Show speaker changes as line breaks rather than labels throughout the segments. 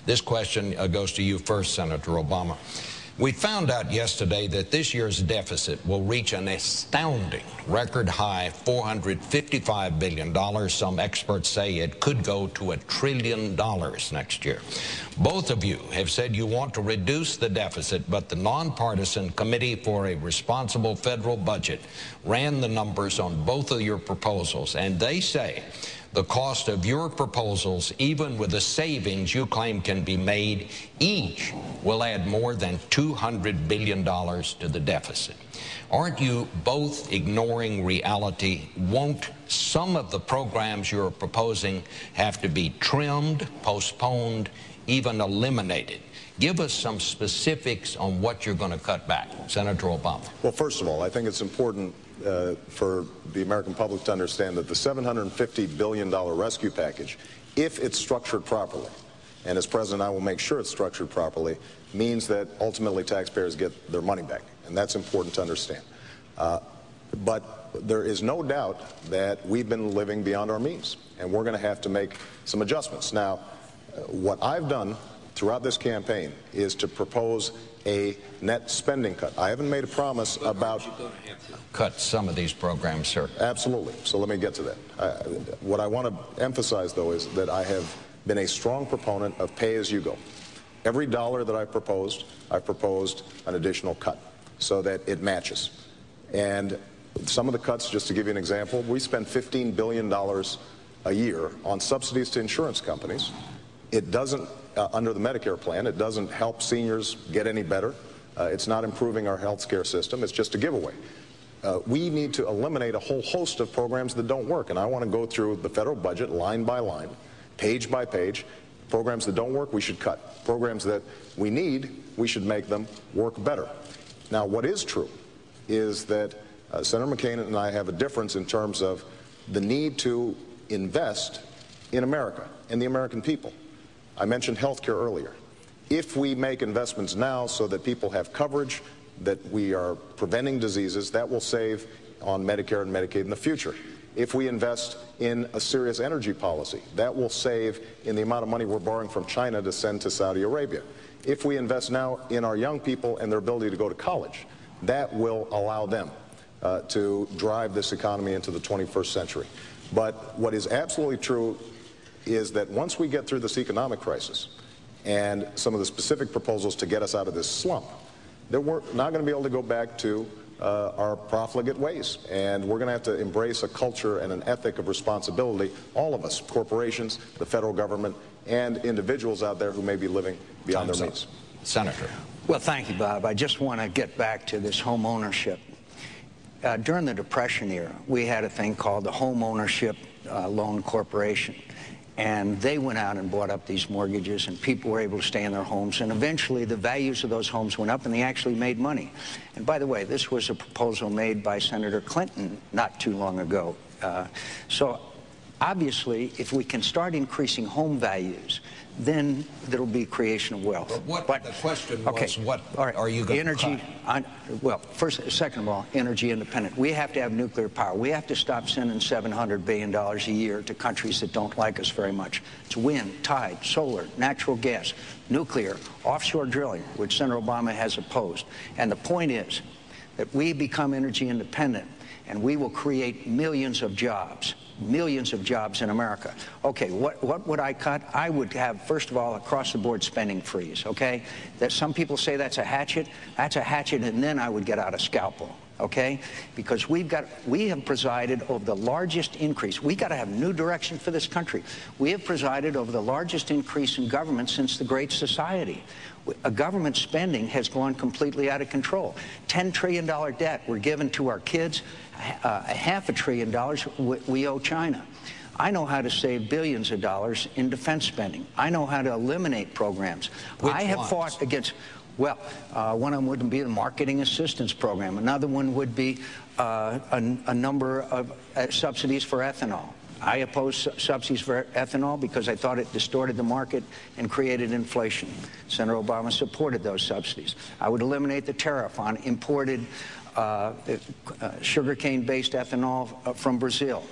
This question goes to you first, Senator Obama. We found out yesterday that this year's deficit will reach an astounding record high $455 billion. Some experts say it could go to $1 trillion next year. Both of you have said you want to reduce the deficit, but the nonpartisan Committee for a Responsible Federal Budget ran the numbers on both of your proposals, and they say the cost of your proposals, even with the savings you claim can be made, each will add more than $200 billion to the deficit. Aren't you both ignoring reality? Won't some of the programs you're proposing have to be trimmed, postponed, even eliminated? Give us some specifics on what you're going to cut back. Senator Obama.
Well, first of all, I think it's important for the American public to understand that the $750 billion rescue package, if it's structured properly, and as President I will make sure it's structured properly, means that ultimately taxpayers get their money back, and that's important to understand. But there is no doubt that we've been living beyond our means, and we're going to have to make some adjustments. Now, what I've done throughout this campaign is to propose a net spending cut. I haven't made a promise about...
You're going to have to cut some of these programs, sir.
Absolutely. So let me get to that. What I want to emphasize, though, is that I have been a strong proponent of pay-as-you-go. Every dollar that I've proposed an additional cut so that it matches. And some of the cuts, just to give you an example, we spend $15 billion a year on subsidies to insurance companies. It doesn't, under the Medicare plan, it doesn't help seniors get any better. It's not improving our health care system. It's just a giveaway. We need to eliminate a whole host of programs that don't work. And I want to go through the federal budget line by line, page by page. Programs that don't work, we should cut. Programs that we need, we should make them work better. Now, what is true is that Senator McCain and I have a difference in terms of the need to invest in America and the American people. I mentioned health care earlier. If we make investments now so that people have coverage, that we are preventing diseases, that will save on Medicare and Medicaid in the future. If we invest in a serious energy policy, that will save in the amount of money we're borrowing from China to send to Saudi Arabia. If we invest now in our young people and their ability to go to college, that will allow them to drive this economy into the 21st century. But what is absolutely true is that once we get through this economic crisis and some of the specific proposals to get us out of this slump, that we're not going to be able to go back to our profligate ways. And we're going to have to embrace a culture and an ethic of responsibility, all of us, corporations, the federal government, and individuals out there who may be living beyond their means.
Senator.
Well, thank you, Bob. I just want to get back to this home ownership. During the Depression era, we had a thing called the Home Ownership Loan Corporation. And they went out and bought up these mortgages, and people were able to stay in their homes. And eventually, the values of those homes went up, and they actually made money. And by the way, this was a proposal made by Senator Clinton not too long ago. So obviously, if we can start increasing home values, then there will be creation of wealth.
But the question was, what are you going to cut?
Well, second of all, energy independent. We have to have nuclear power. We have to stop sending $700 billion a year to countries that don't like us very much. It's wind, tide, solar, natural gas, nuclear, offshore drilling, which Senator Obama has opposed. And the point is that we become energy independent, and we will create millions of jobs in America. Okay, what would I cut? I would have, first of all, across-the-board spending freeze, okay? That some people say that's a hatchet, and then I would get out a scalpel, okay? Because we have presided over the largest increase. We got to have new direction for this country. We have presided over the largest increase in government since the Great Society. Government spending has gone completely out of control. $10 trillion debt we're giving to our kids. $500 billion we owe China. I know how to save billions of dollars in defense spending. I know how to eliminate programs. I have fought against, well, one of them would be the marketing assistance program. Another one would be a number of subsidies for ethanol. I oppose subsidies for ethanol because I thought it distorted the market and created inflation. Senator Obama supported those subsidies. I would eliminate the tariff on imported sugarcane-based ethanol from Brazil.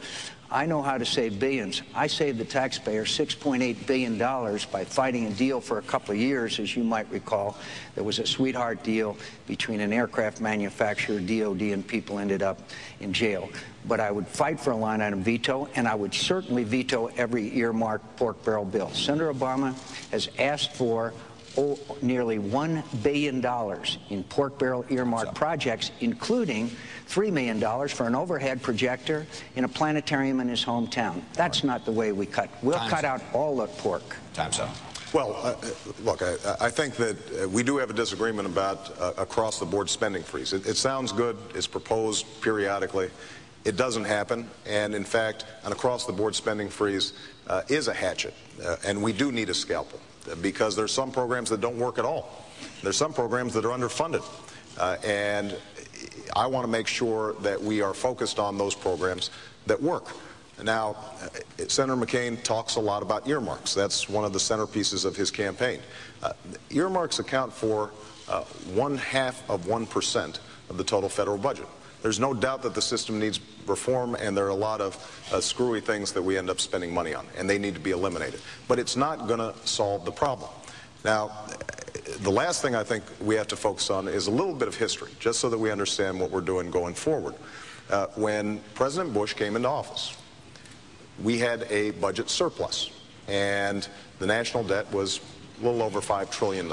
I know how to save billions. I saved the taxpayer $6.8 billion by fighting a deal for a couple of years, as you might recall. There was a sweetheart deal between an aircraft manufacturer, DOD, and people ended up in jail. But I would fight for a line item veto, and I would certainly veto every earmarked pork barrel bill. Senator Obama has asked for nearly $1 billion in pork barrel earmark projects, including $3 million for an overhead projector in a planetarium in his hometown. That's not the way we cut. We'll cut out all the pork.
Time's up.
Well, look, I think that we do have a disagreement about across-the-board spending freeze. It sounds good. It's proposed periodically. It doesn't happen. And, in fact, an across-the-board spending freeze is a hatchet. And we do need a scalpel, because there's some programs that don't work at all. There's some programs that are underfunded. And I want to make sure that we are focused on those programs that work. Now, Senator McCain talks a lot about earmarks. That's one of the centerpieces of his campaign. Earmarks account for 0.5% of the total federal budget. There's no doubt that the system needs reform, and there are a lot of screwy things that we end up spending money on, and they need to be eliminated. But it's not going to solve the problem. Now, the last thing I think we have to focus on is a little bit of history, just so that we understand what we're doing going forward. When President Bush came into office, we had a budget surplus, and the national debt was a little over $5 trillion.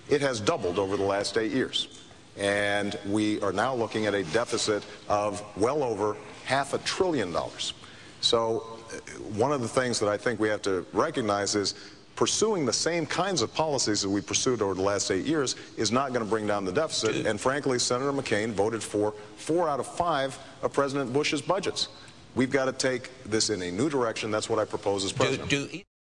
It has doubled over the last 8 years. And we are now looking at a deficit of well over $500 billion. So one of the things that I think we have to recognize is pursuing the same kinds of policies that we pursued over the last 8 years is not going to bring down the deficit. And frankly, Senator McCain voted for 4 out of 5 of President Bush's budgets. We've got to take this in a new direction. That's what I propose as president.